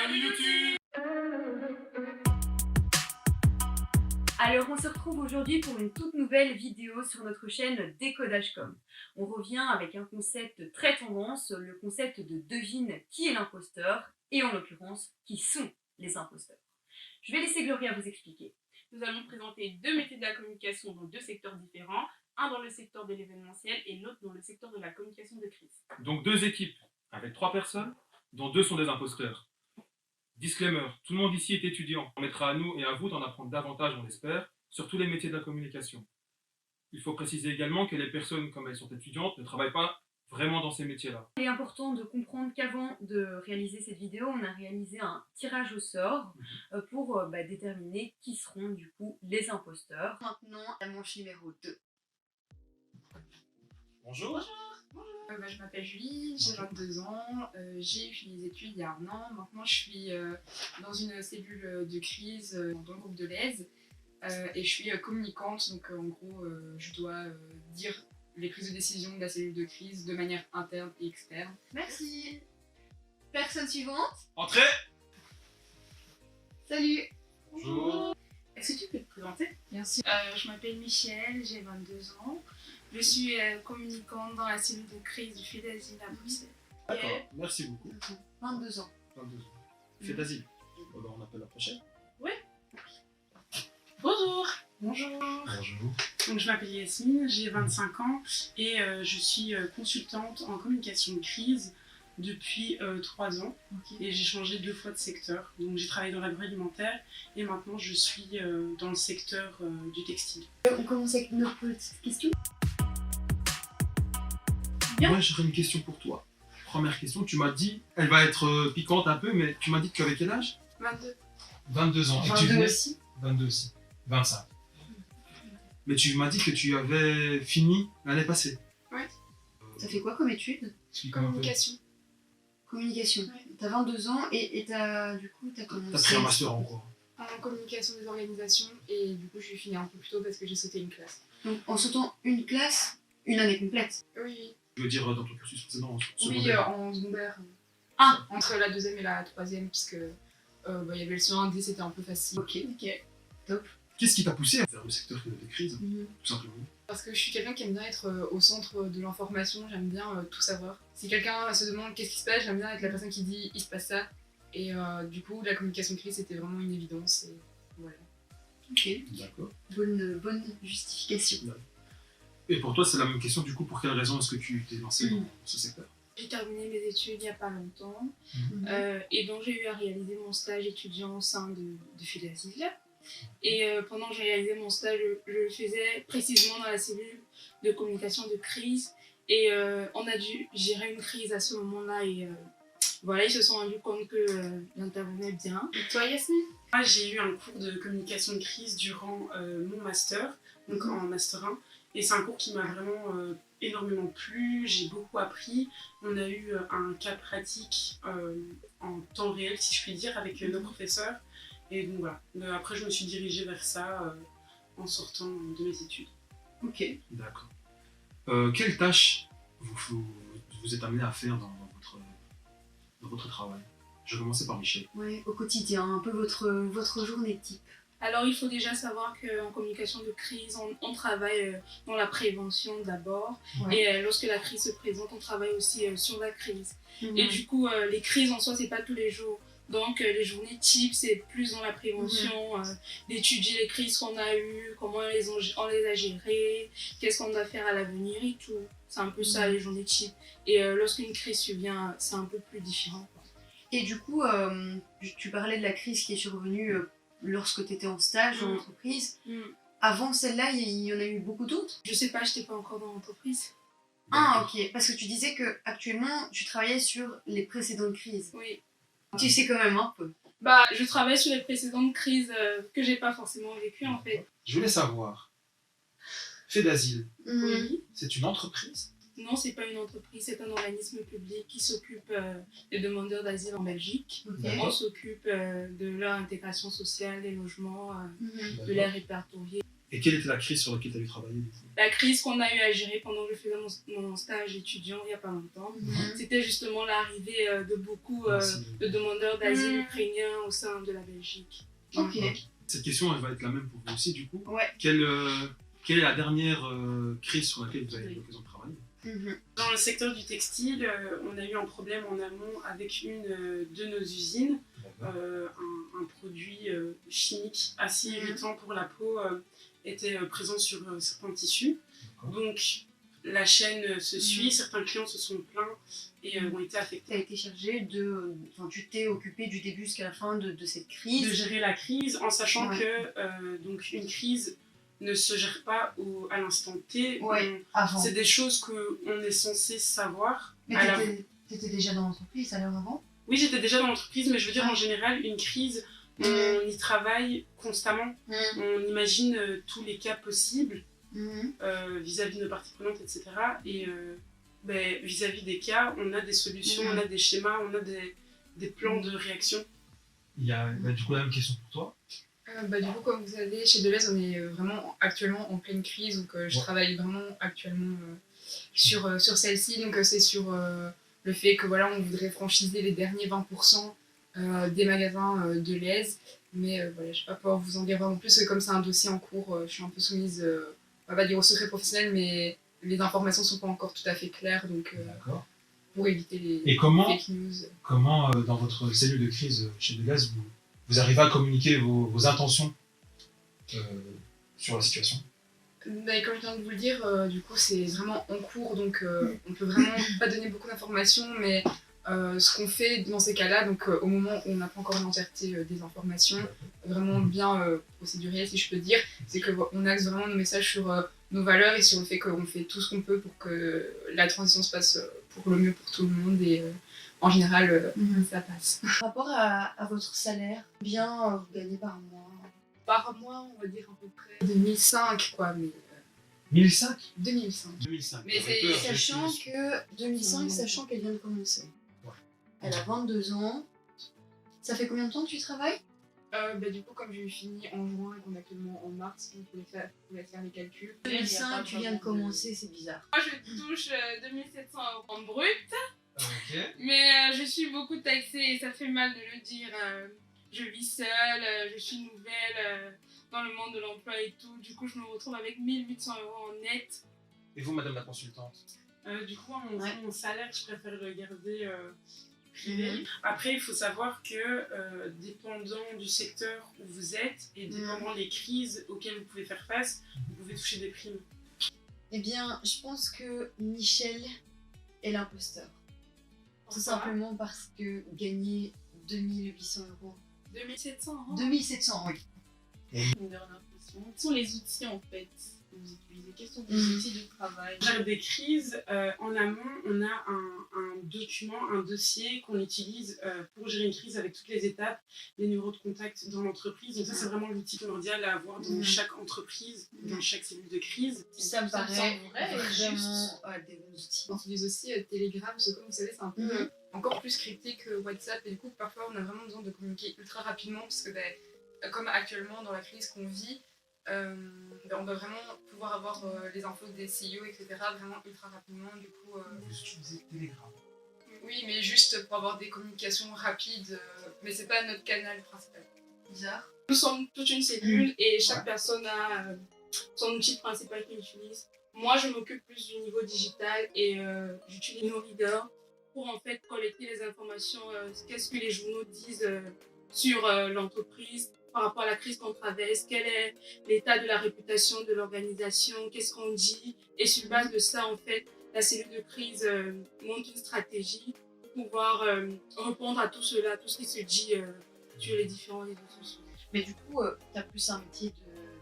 Salut YouTube! Alors on se retrouve aujourd'hui pour une toute nouvelle vidéo sur notre chaîne Décodage.com. On revient avec un concept très tendance, le concept de devine qui est l'imposteur et en l'occurrence qui sont les imposteurs. Je vais laisser Gloria vous expliquer. Nous allons présenter deux métiers de la communication dans deux secteurs différents, un dans le secteur de l'événementiel et l'autre dans le secteur de la communication de crise. Donc 2 équipes avec 3 personnes, dont 2 sont des imposteurs. Disclaimer, tout le monde ici est étudiant. On mettra à nous et à vous d'en apprendre davantage, on l'espère, sur tous les métiers de la communication. Il faut préciser également que les personnes, comme elles sont étudiantes, ne travaillent pas vraiment dans ces métiers-là. Il est important de comprendre qu'avant de réaliser cette vidéo, on a réalisé un tirage au sort pour déterminer qui seront du coup les imposteurs. Maintenant, la manche numéro 2. Bonjour. Je m'appelle Julie, j'ai 22 ans, j'ai fini les études il y a un an. Maintenant, je suis dans une cellule de crise dans le groupe de l'AISE et je suis communicante. Donc, en gros, je dois dire les prises de décision de la cellule de crise de manière interne et externe. Merci. Personne suivante. Entrez. Salut. Bonjour. Est-ce que tu peux te présenter? Bien sûr. Je m'appelle Michel, j'ai 22 ans. Je suis communicante dans la cellule de crise du Fait d'Asile à Bruxelles. D'accord, merci beaucoup. 22 ans. 22 ans. Fait d'asile. On appelle la prochaine. Bonjour! Bonjour. Bonjour. Donc, je m'appelle Yasmine, j'ai 25 ans et je suis consultante en communication de crise depuis 3 ans. Et j'ai changé 2 fois de secteur. Donc j'ai travaillé dans l'agroalimentaire et maintenant je suis dans le secteur du textile. On commence avec notre petite question. Bien. Moi, j'aurais une question pour toi. Première question, tu m'as dit, elle va être piquante un peu, mais tu m'as dit que tu avais quel âge? 22. 22 ans. Et que tu 22 venais... aussi. 22 aussi. 25. Mais tu m'as dit que tu avais fini l'année passée. Ouais. T'as fait quoi comme étude? Explique-moi un peu. Communication. Communication. Ouais. T'as 22 ans et t'as commencé... T'as pris un master en quoi? En communication des organisations et du coup, je suis finie un peu plus tôt parce que j'ai sauté une classe. Donc en sautant une classe, une année complète. Oui. Je veux dire dans ton cursus précédent, en Oui, secondaire. en secondaire. Ah. Entre la deuxième et la troisième, puisque il y avait le CE1D, c'était un peu facile. Ok. Qu'est-ce qui t'a poussé vers le secteur des crises, tout simplement? Parce que je suis quelqu'un qui aime bien être au centre de l'information, j'aime bien tout savoir. Si quelqu'un se demande qu'est-ce qui se passe, j'aime bien être la personne qui dit il se passe ça. Et du coup, la communication de crise, c'était vraiment une évidence. Et voilà. Ok. D'accord. Bonne justification. Et pour toi, c'est la même question, du coup, pour quelle raison est-ce que tu t'es lancé dans ce secteur? J'ai terminé mes études il n'y a pas longtemps Mhm. et donc j'ai eu à réaliser mon stage étudiant au sein de Fait d'Asile. Et pendant que j'ai réalisé mon stage, je le faisais précisément dans la cellule de communication de crise. Et on a dû gérer une crise à ce moment-là et voilà, ils se sont rendus compte que j'intervenais bien. Et toi, Yasmine? Moi, j'ai eu un cours de communication de crise durant mon master, donc en master 1. Et c'est un cours qui m'a vraiment énormément plu, j'ai beaucoup appris. On a eu un cas pratique en temps réel, si je puis dire, avec nos professeurs. Et donc voilà, après je me suis dirigée vers ça en sortant de mes études. Ok. D'accord. Quelles tâches vous êtes amené à faire dans votre travail? Je vais commencer par Michel. Ouais, au quotidien, un peu votre journée type. Alors il faut déjà savoir qu'en communication de crise, on travaille dans la prévention d'abord. Ouais. Et lorsque la crise se présente, on travaille aussi sur la crise. Et du coup, les crises en soi, c'est pas tous les jours. Donc les journées types, c'est plus dans la prévention, d'étudier les crises qu'on a eues, comment on les a gérées, qu'est-ce qu'on doit faire à l'avenir et tout. C'est un peu ça les journées types. Et lorsqu'une crise survient, c'est un peu plus différent. Et du coup, tu parlais de la crise qui est survenue lorsque tu étais en stage dans l'entreprise. Avant celle-là, il y en a eu beaucoup d'autres? Je sais pas, je n'étais pas encore dans l'entreprise. Ah ok, parce que tu disais que actuellement tu travaillais sur les précédentes crises. Oui. Tu sais quand même un peu. Bah, je travaille sur les précédentes crises que j'ai pas forcément vécues en fait. Je voulais savoir, Fait d'Asile, Oui. c'est une entreprise? Non, c'est pas une entreprise, c'est un organisme public qui s'occupe des demandeurs d'asile en Belgique. Ok. D'accord. On s'occupe de leur intégration sociale, des logements, de D'accord. les répertorier. Et quelle était la crise sur laquelle tu avais travaillé du coup? La crise qu'on a eu à gérer pendant que je faisais mon stage étudiant il n'y a pas longtemps, c'était justement l'arrivée de beaucoup de demandeurs d'asile ukrainiens au sein de la Belgique. Ok. Cette question, elle va être la même pour vous aussi, du coup. Ouais. Quelle est la dernière crise sur laquelle vous avez eu l'occasion de travailler? Dans le secteur du textile, on a eu un problème en amont avec une de nos usines. Un produit chimique assez irritant pour la peau était présent sur certains tissus. Donc la chaîne se suit, certains clients se sont plaints et ont été affectés. Tu as été chargé de. Enfin, tu t'es occupé du début jusqu'à la fin de cette crise. De gérer la crise en sachant que donc une crise ne se gère pas à l'instant T. Avant. C'est des choses qu'on est censé savoir. Mais t'étais déjà dans l'entreprise alors avant? Oui, j'étais déjà dans l'entreprise, mais je veux dire en général, une crise, on y travaille constamment. On imagine tous les cas possibles vis-à-vis de nos parties prenantes, etc. Et vis-à-vis des cas, on a des solutions, on a des schémas, on a des plans de réaction. Il y a du coup la même question pour toi. Du coup, comme vous savez, chez Deleuze, on est vraiment actuellement en pleine crise. Donc, je travaille vraiment actuellement sur celle-ci. Donc, c'est sur le fait que voilà, on voudrait franchiser les derniers 20% des magasins de l'Aise. Mais voilà, je ne vais pas pouvoir vous en dire vraiment plus, parce que comme c'est un dossier en cours, je suis un peu soumise, on va pas dire au secret professionnel, mais les informations ne sont pas encore tout à fait claires. Donc, pour éviter les fake news. Comment, dans votre cellule de crise chez Deleuze, vous arrivez à communiquer vos intentions sur la situation? Comme je viens de vous le dire, du coup c'est vraiment en cours, donc on peut vraiment pas donner beaucoup d'informations, mais ce qu'on fait dans ces cas-là, donc au moment où on n'a pas encore l'entièreté des informations, vraiment bien procédurier si je peux dire, c'est qu'on axe vraiment nos messages sur nos valeurs et sur le fait qu'on fait tout ce qu'on peut pour que la transition se passe pour le mieux pour tout le monde et en général ça passe. Par rapport à votre salaire, combien vous gagnez par mois? Par mois, on va dire à peu près 2005 quoi, mais... 2005 2005. Mais sachant qu'elle vient de commencer. Ouais. Elle a 22 ans. Ça fait combien de temps que tu travailles? Du coup, comme j'ai fini en juin et qu'on est actuellement en mars, on pouvait faire les calculs. 2005, tu viens de commencer, c'est bizarre. Moi, je touche 2700 € en brut, Ok. mais je suis beaucoup taxée et ça fait mal de le dire. Je vis seule, je suis nouvelle dans le monde de l'emploi et tout. Du coup, je me retrouve avec 1800 € en net. Et vous, madame la consultante? Du coup, mon salaire, je préfère le garder privé. Après, il faut savoir que dépendant du secteur où vous êtes et dépendant des crises auxquelles vous pouvez faire face, vous pouvez toucher des primes. Eh bien, je pense que Michel est l'imposteur. Tout simplement parce que gagner 2800 €. 2700 €. 2700, oui. Une dernière question. Quels sont les outils en fait que vous utilisez? Quels sont vos outils de travail? Pour des crises, en amont, on a un document, un dossier qu'on utilise pour gérer une crise avec toutes les étapes, les numéros de contact dans l'entreprise. Donc ça, c'est vraiment l'outil primordial à avoir dans chaque entreprise, dans chaque cellule de crise. Ça me paraît vrai, vraiment des bons outils. On utilise aussi Telegram, parce que comme vous savez, c'est un peu encore plus crypté que WhatsApp. Et du coup, parfois, on a vraiment besoin de communiquer ultra rapidement, parce que comme actuellement, dans la crise qu'on vit, on doit vraiment pouvoir avoir les infos des CEO, etc. vraiment ultra rapidement. Du coup, Vous utilisez Telegram? oui, mais juste pour avoir des communications rapides, mais c'est pas notre canal principal. Bizarre. Nous sommes toute une cellule et chaque personne a son outil principal qu'il utilise. Moi, je m'occupe plus du niveau digital et j'utilise nos readers pour en fait collecter les informations, qu'est-ce que les journaux disent sur l'entreprise par rapport à la crise qu'on traverse, quel est l'état de la réputation de l'organisation, qu'est-ce qu'on dit. Et sur base de ça, en fait, la cellule de crise monte une stratégie pour pouvoir répondre à tout cela, tout ce qui se dit sur les différents réseaux sociaux. Mais du coup, tu as plus un métier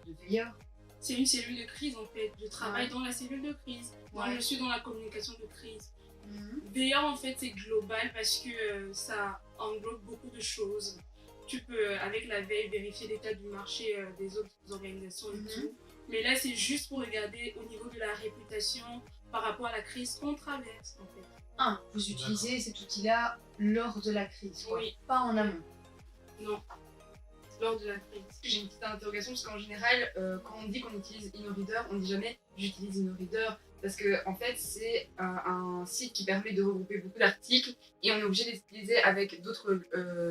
de veilleur. C'est une cellule de crise en fait. Je travaille dans la cellule de crise. Moi, je suis dans la communication de crise. Veilleur en fait, c'est global parce que ça englobe beaucoup de choses. Tu peux, avec la veille, vérifier l'état du marché des autres organisations et tout. Mais là, c'est juste pour regarder au niveau de la réputation par rapport à la crise qu'on traverse en fait. Vous utilisez cet outil-là lors de la crise, quoi. Oui. Pas en amont. Non. lors de la crise. J'ai une petite interrogation parce qu'en général, quand on dit qu'on utilise InnoReader, on dit jamais j'utilise InnoReader parce que en fait c'est un site qui permet de regrouper beaucoup d'articles et on est obligé de les utiliser avec d'autres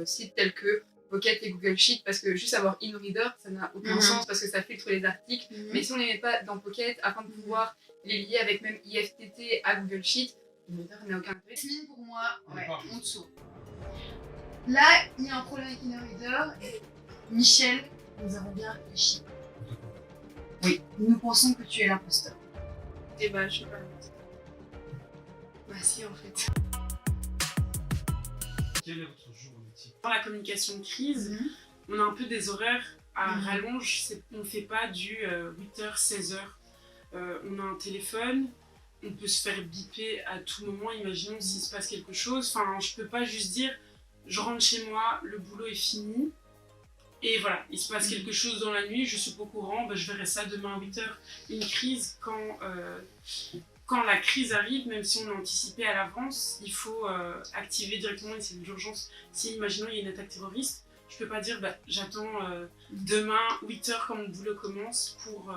sites tels que Pocket et Google Sheet parce que juste avoir InnoReader ça n'a aucun sens parce que ça filtre les articles. Mais si on les met pas dans Pocket afin de pouvoir les lier avec même IFTT à Google Sheet, InnoReader n'a aucun intérêt. Jasmine, pour moi, ouais, D'accord. en dessous. Là, il y a un problème avec InnoReader. Michel, nous avons bien réfléchi. Oui, nous pensons que tu es l'imposteur. Et bah, je sais pas. Bah, si, en fait. Quel est votre journée type? Dans la communication de crise, on a un peu des horaires à rallonge. On ne fait pas du 8h, 16h. On a un téléphone, on peut se faire biper à tout moment, imaginons s'il se passe quelque chose. Enfin, je peux pas juste dire, je rentre chez moi, le boulot est fini. Et voilà, il se passe quelque chose dans la nuit, je suis pas au courant, bah, je verrai ça demain à 8h. Une crise, quand la crise arrive, même si on a anticipé à l'avance, il faut activer directement une cellule d'urgence. Si, imaginons, il y a une attaque terroriste, je peux pas dire, bah, j'attends demain 8h quand mon boulot commence pour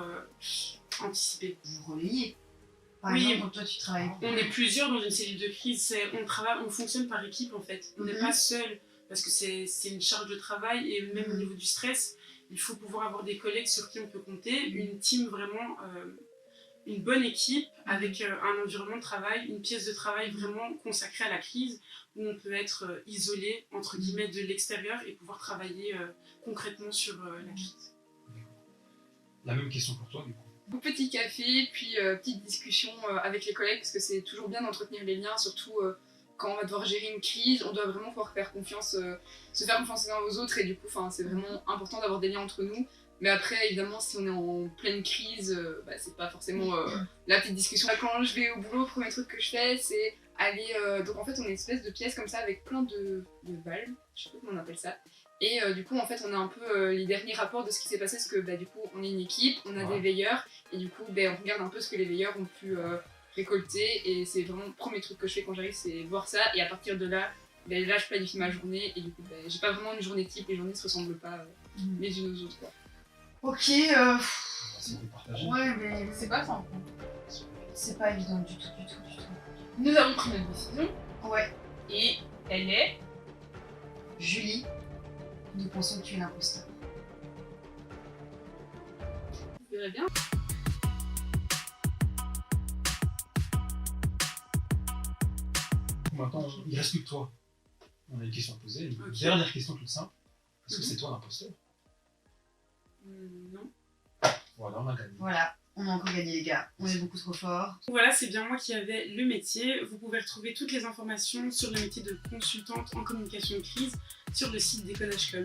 anticiper. Vous relayez. Par Oui. exemple, toi, tu travailles. On est plusieurs dans une cellule de crise, on fonctionne par équipe en fait, on n'est pas seul. Parce que c'est une charge de travail et même au niveau du stress, il faut pouvoir avoir des collègues sur qui on peut compter, une team vraiment, une bonne équipe avec un environnement de travail, une pièce de travail vraiment consacrée à la crise où on peut être isolé entre guillemets de l'extérieur et pouvoir travailler concrètement sur la crise. La même question pour toi, du coup. Petit café, puis petite discussion avec les collègues parce que c'est toujours bien d'entretenir les liens, surtout quand on va devoir gérer une crise, on doit vraiment pouvoir faire confiance, se faire confiance les uns aux autres et du coup c'est vraiment important d'avoir des liens entre nous. Mais après évidemment si on est en pleine crise, c'est pas forcément la petite discussion. Quand je vais au boulot, le premier truc que je fais c'est aller, donc en fait on est une espèce de pièce comme ça avec plein de balles, je sais pas comment on appelle ça. Et du coup en fait on a un peu les derniers rapports de ce qui s'est passé parce que du coup on est une équipe, on a des veilleurs et du coup on regarde un peu ce que les veilleurs ont pu récolter et c'est vraiment le premier truc que je fais quand j'arrive, c'est voir ça et à partir de là, là je planifie ma journée et du coup j'ai pas vraiment une journée type, les journées se ressemblent pas les unes aux autres quoi. Ok, C'est départagé. ouais, mais C'est pas simple. c'est pas évident du tout. Nous avons pris notre décision Ouais, et elle est Julie, nous pensons que tu es l'imposteur. vous verrez bien. Maintenant, il reste plus que toi. On a une question à poser, une Ok. dernière question toute simple. Est-ce que c'est toi l'imposteur? Non. Voilà, on a gagné. Voilà, on a encore gagné les gars, on est beaucoup trop forts. Voilà, c'est bien moi qui avais le métier. Vous pouvez retrouver toutes les informations sur le métier de consultante en communication de crise sur le site d'Ecodashcom.